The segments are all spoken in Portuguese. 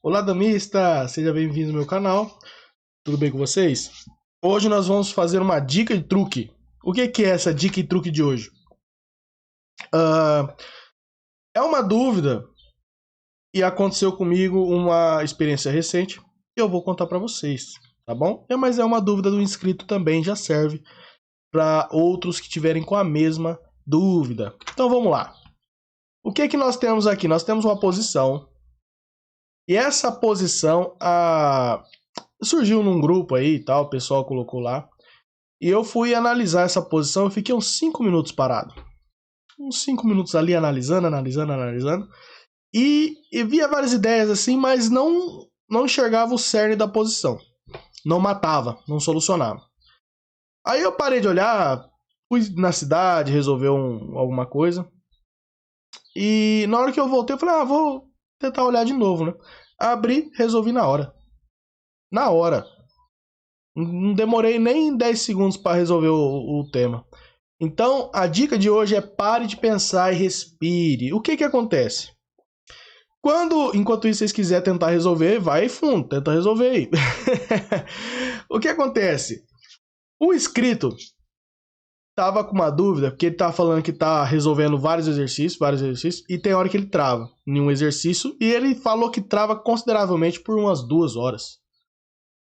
Olá, damista! Seja bem-vindo ao meu canal. Tudo bem com vocês? Hoje nós vamos fazer uma dica e truque. O que é essa dica e truque de hoje? É uma dúvida e aconteceu comigo uma experiência recente que eu vou contar para vocês, tá bom? Mas é uma dúvida do inscrito também, já serve para outros que tiverem com a mesma dúvida. Então vamos lá. O que nós temos aqui? Nós temos uma posição. E essa posição surgiu num grupo aí e tal, o pessoal colocou lá. E eu fui analisar essa posição, eu fiquei uns 5 minutos parado. Uns 5 minutos ali analisando. E via várias ideias assim, mas não enxergava o cerne da posição. Não matava, não solucionava. Aí eu parei de olhar, fui na cidade, resolver alguma coisa. E na hora que eu voltei, eu falei, vou tentar olhar de novo, né? Abri, resolvi na hora. Na hora. Não demorei nem 10 segundos para resolver o tema. Então, a dica de hoje é pare de pensar e respire. O que acontece? Enquanto isso, vocês quiserem tentar resolver, vai fundo, tenta resolver aí. O que acontece? O inscrito tava com uma dúvida, porque ele tá falando que tá resolvendo vários exercícios, e tem hora que ele trava em um exercício, e ele falou que trava consideravelmente por umas 2 horas.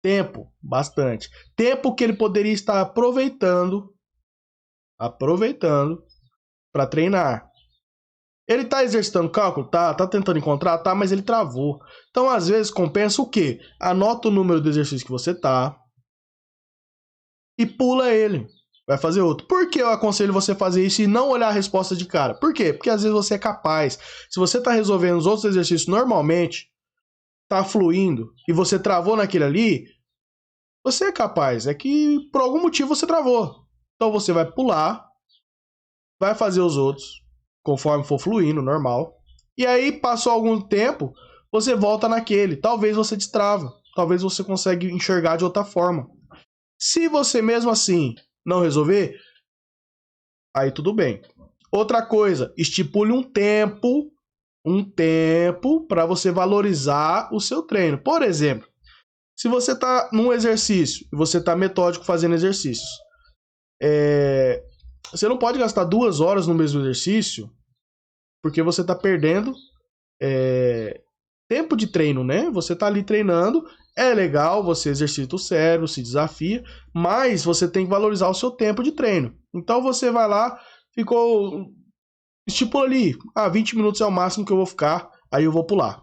Tempo, bastante. Tempo que ele poderia estar aproveitando para treinar. Ele tá exercitando cálculo? Tá tentando encontrar? Tá, mas ele travou. Então, às vezes, compensa o quê? Anota o número do exercício que você tá e pula ele. Vai fazer outro. Por que eu aconselho você fazer isso e não olhar a resposta de cara? Por quê? Porque às vezes você é capaz. Se você tá resolvendo os outros exercícios normalmente, tá fluindo, e você travou naquele ali, você é capaz. É que por algum motivo você travou. Então você vai pular, vai fazer os outros, conforme for fluindo, normal. E aí, passou algum tempo, você volta naquele. Talvez você destrava. Talvez você consiga enxergar de outra forma. Se você mesmo assim não resolver, aí tudo bem. Outra coisa, estipule um tempo para você valorizar o seu treino. Por exemplo, se você está num exercício e você está metódico fazendo exercícios, você não pode gastar 2 horas no mesmo exercício, porque você está perdendo tempo de treino, né? Você está ali treinando, é legal, você exercita o cérebro, se desafia, mas você tem que valorizar o seu tempo de treino. Então você vai lá, estipula ali, 20 minutos é o máximo que eu vou ficar, aí eu vou pular.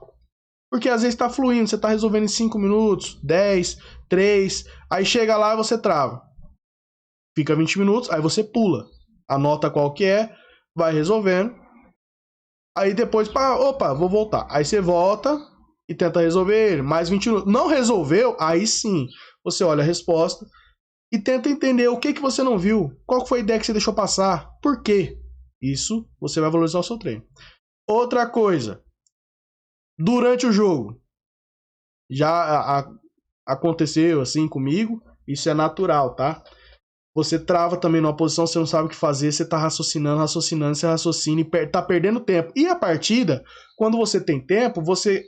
Porque às vezes está fluindo, você está resolvendo em 5 minutos, 10, 3, aí chega lá e você trava. Fica 20 minutos, aí você pula. Anota qual que é, vai resolvendo. Aí depois, vou voltar. Aí você volta e tenta resolver mais 20 minutos. Não resolveu? Aí sim, você olha a resposta e tenta entender o que você não viu. Qual foi a ideia que você deixou passar? Por quê? Isso você vai valorizar o seu treino. Outra coisa. Durante o jogo, já aconteceu assim comigo, isso é natural, tá? Você trava também numa posição, você não sabe o que fazer, você tá raciocinando, você raciocina e tá perdendo tempo. E a partida, quando você tem tempo,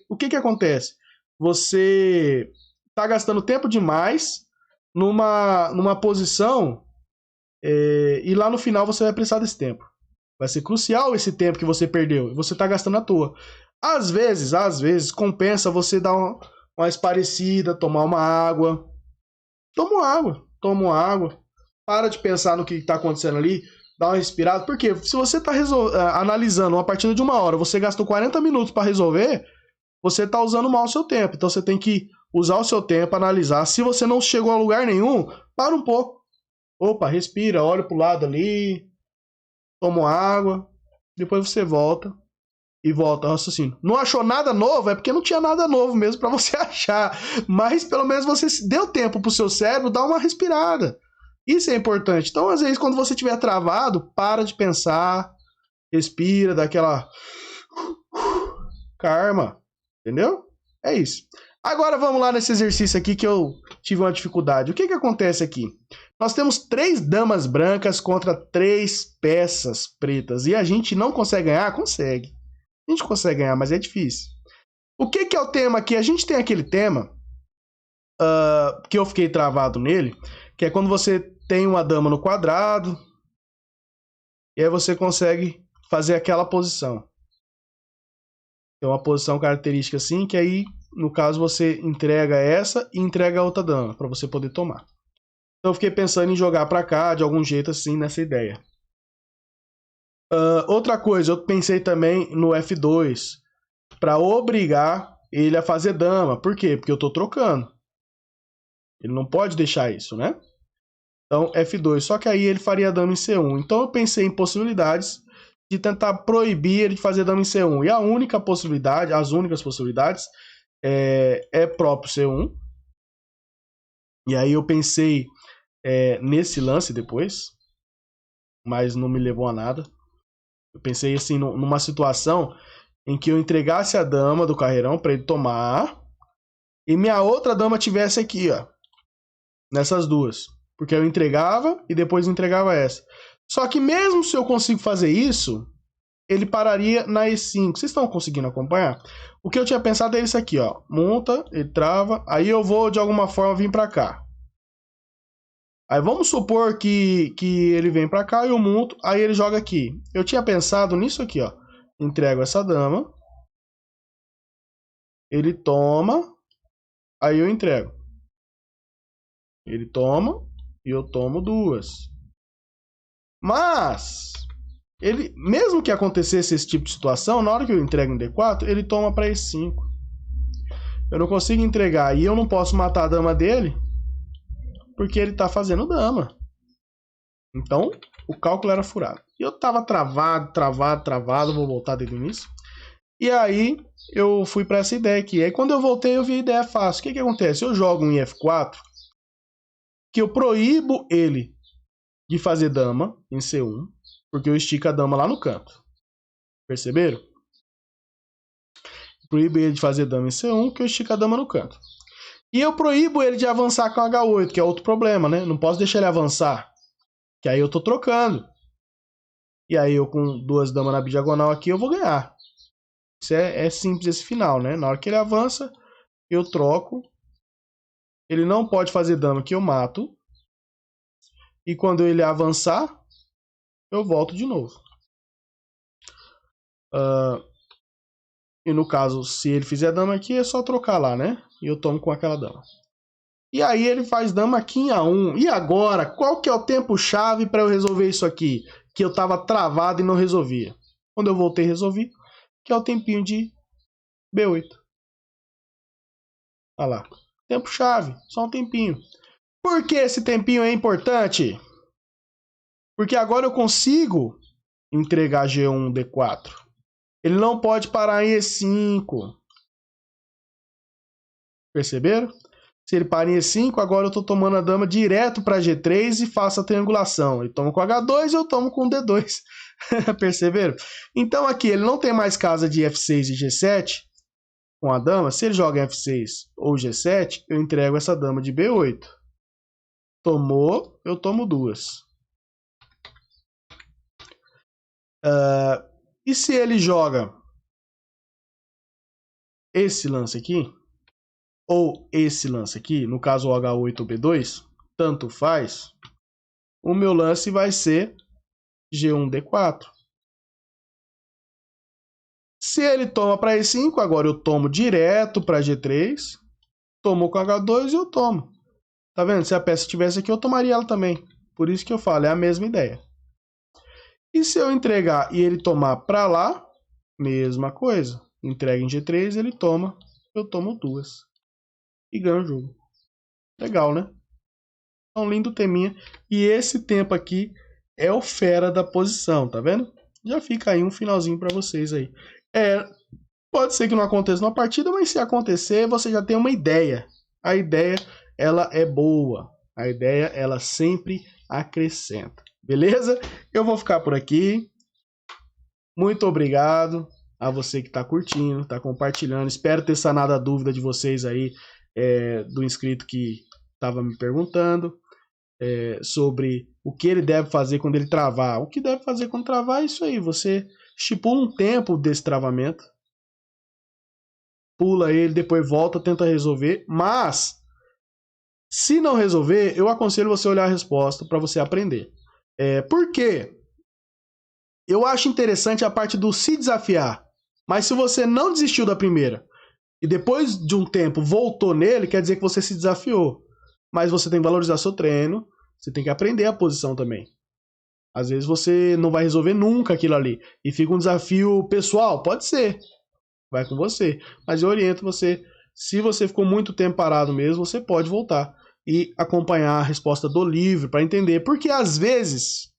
o que acontece? Você tá gastando tempo demais numa posição e lá no final você vai precisar desse tempo. Vai ser crucial esse tempo que você perdeu e você tá gastando à toa. Às vezes, compensa você dar uma esparecida, tomar uma água. Toma uma água. Para de pensar no que está acontecendo ali, dá uma respirada. Porque se você está analisando uma partida de 1 hora, você gastou 40 minutos para resolver, você está usando mal o seu tempo. Então você tem que usar o seu tempo, analisar. Se você não chegou a lugar nenhum, para um pouco. Opa, respira, olha para o lado ali, toma uma água, depois você volta. E volta ao raciocínio. Não achou nada novo? É porque não tinha nada novo mesmo para você achar. Mas pelo menos você deu tempo pro seu cérebro dar uma respirada. Isso é importante. Então, às vezes, quando você estiver travado, para de pensar, respira, dá aquela calma. Entendeu? É isso. Agora vamos lá nesse exercício aqui que eu tive uma dificuldade. O que acontece aqui? Nós temos 3 damas brancas contra 3 peças pretas. E a gente não consegue ganhar? Consegue. A gente consegue ganhar, mas é difícil. O que é o tema aqui? A gente tem aquele tema que eu fiquei travado nele, que é quando você tem uma dama no quadrado, e aí você consegue fazer aquela posição. Tem uma posição característica assim, que aí, no caso, você entrega essa e entrega a outra dama, para você poder tomar. Então eu fiquei pensando em jogar para cá, de algum jeito assim, nessa ideia. Outra coisa, eu pensei também no F2, para obrigar ele a fazer dama. Por quê? Porque eu estou trocando. Ele não pode deixar isso, né? Então, F2. Só que aí ele faria dama em C1. Então eu pensei em possibilidades de tentar proibir ele de fazer dama em C1. E a única possibilidade, as únicas possibilidades, é próprio C1. E aí eu pensei nesse lance depois, mas não me levou a nada. Eu pensei assim, numa situação em que eu entregasse a dama do carreirão para ele tomar, e minha outra dama tivesse aqui, ó, nessas duas. Porque eu entregava e depois entregava essa. Só que mesmo se eu consigo fazer isso, ele pararia na E5. Vocês estão conseguindo acompanhar? O que eu tinha pensado é isso aqui, ó. Monta, ele trava, aí eu vou de alguma forma vir para cá. Aí vamos supor que ele vem para cá e eu monto, aí ele joga aqui. Eu tinha pensado nisso aqui, ó. Entrego essa dama. Ele toma, aí eu entrego. Ele toma e eu tomo duas. Mas, ele, mesmo que acontecesse esse tipo de situação, na hora que eu entrego em D4, ele toma para E5. Eu não consigo entregar e eu não posso matar a dama dele, porque ele tá fazendo dama. Então, o cálculo era furado. E eu tava travado, vou voltar desde o início. E aí, eu fui para essa ideia aqui. Aí, quando eu voltei, eu vi a ideia fácil. O que acontece? Eu jogo um F4, que eu proíbo ele de fazer dama em C1, porque eu estico a dama lá no canto. Perceberam? Proíbo ele de fazer dama em C1, que eu estico a dama no canto. E eu proíbo ele de avançar com H8, que é outro problema, né? Não posso deixar ele avançar, que aí eu tô trocando. E aí eu com duas damas na bidiagonal aqui, eu vou ganhar. Isso é simples esse final, né? Na hora que ele avança, eu troco. Ele não pode fazer dama que eu mato. E quando ele avançar, eu volto de novo. E no caso, se ele fizer dama aqui, é só trocar lá, né? E eu tomo com aquela dama. E aí ele faz dama aqui em A1. E agora, qual que é o tempo-chave para eu resolver isso aqui? Que eu estava travado e não resolvia. Quando eu voltei, resolvi. Que é o tempinho de B8. Olha lá. Tempo-chave, só um tempinho. Por que esse tempinho é importante? Porque agora eu consigo entregar G1, D4. Ele não pode parar em E5. Perceberam? Se ele para em E5, agora eu estou tomando a dama direto para G3 e faço a triangulação. Ele toma com H2 e eu tomo com D2. Perceberam? Então aqui ele não tem mais casa de F6 e G7 com a dama. Se ele joga em F6 ou G7, eu entrego essa dama de B8. Tomou, eu tomo duas. E se ele joga esse lance aqui, ou esse lance aqui, no caso o H8 ou B2, tanto faz, o meu lance vai ser G1, D4. Se ele toma para E5, agora eu tomo direto para G3, tomou com H2 e eu tomo. Tá vendo? Se a peça estivesse aqui, eu tomaria ela também. Por isso que eu falo, é a mesma ideia. E se eu entregar e ele tomar para lá, mesma coisa. Entrega em G3, ele toma, eu tomo duas. E ganho o jogo. Legal, né? É um lindo teminha. E esse tempo aqui é o fera da posição, tá vendo? Já fica aí um finalzinho para vocês aí. Pode ser que não aconteça numa partida, mas se acontecer, você já tem uma ideia. A ideia, ela é boa. A ideia, ela sempre acrescenta. Beleza? Eu vou ficar por aqui. Muito obrigado a você que está curtindo, está compartilhando. Espero ter sanado a dúvida de vocês aí, do inscrito que estava me perguntando sobre o que ele deve fazer quando ele travar. O que deve fazer quando travar é isso aí. Você estipula um tempo desse travamento. pula ele, depois volta, tenta resolver. Mas, se não resolver, eu aconselho você a olhar a resposta para você aprender. Por quê? Eu acho interessante a parte do se desafiar. Mas se você não desistiu da primeira e depois de um tempo voltou nele, quer dizer que você se desafiou. Mas você tem que valorizar seu treino, você tem que aprender a posição também. Às vezes você não vai resolver nunca aquilo ali. E fica um desafio pessoal, pode ser. Vai com você. Mas eu oriento você, se você ficou muito tempo parado mesmo, você pode voltar e acompanhar a resposta do livro para entender. Porque às vezes,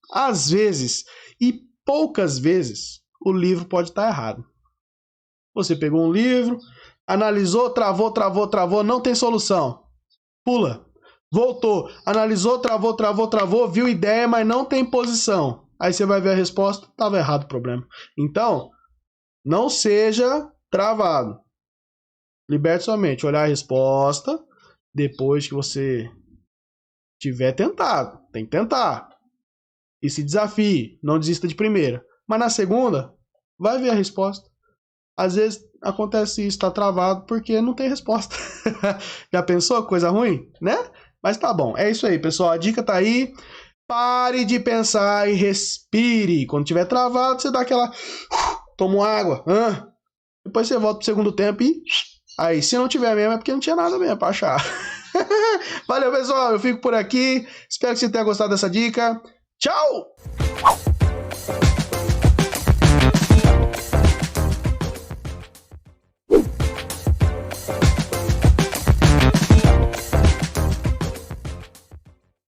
e poucas vezes, o livro pode estar errado. Você pegou um livro, analisou, travou, não tem solução. Pula. Voltou, analisou, travou, viu ideia, mas não tem posição. Aí você vai ver a resposta, estava errado o problema. Então, não seja travado. Liberte sua mente, olhar a resposta, depois que você tiver tentado. Tem que tentar. E se desafie, não desista de primeira. Mas na segunda, vai ver a resposta. Às vezes acontece isso, está travado porque não tem resposta. Já pensou? Coisa ruim, né? Mas tá bom, é isso aí, pessoal. A dica tá aí. Pare de pensar e respire. Quando tiver travado, você dá aquela... Toma água. Depois você volta pro segundo tempo e... Aí, se não tiver mesmo, é porque não tinha nada mesmo pra achar. Valeu, pessoal. Eu fico por aqui. Espero que você tenha gostado dessa dica. Tchau!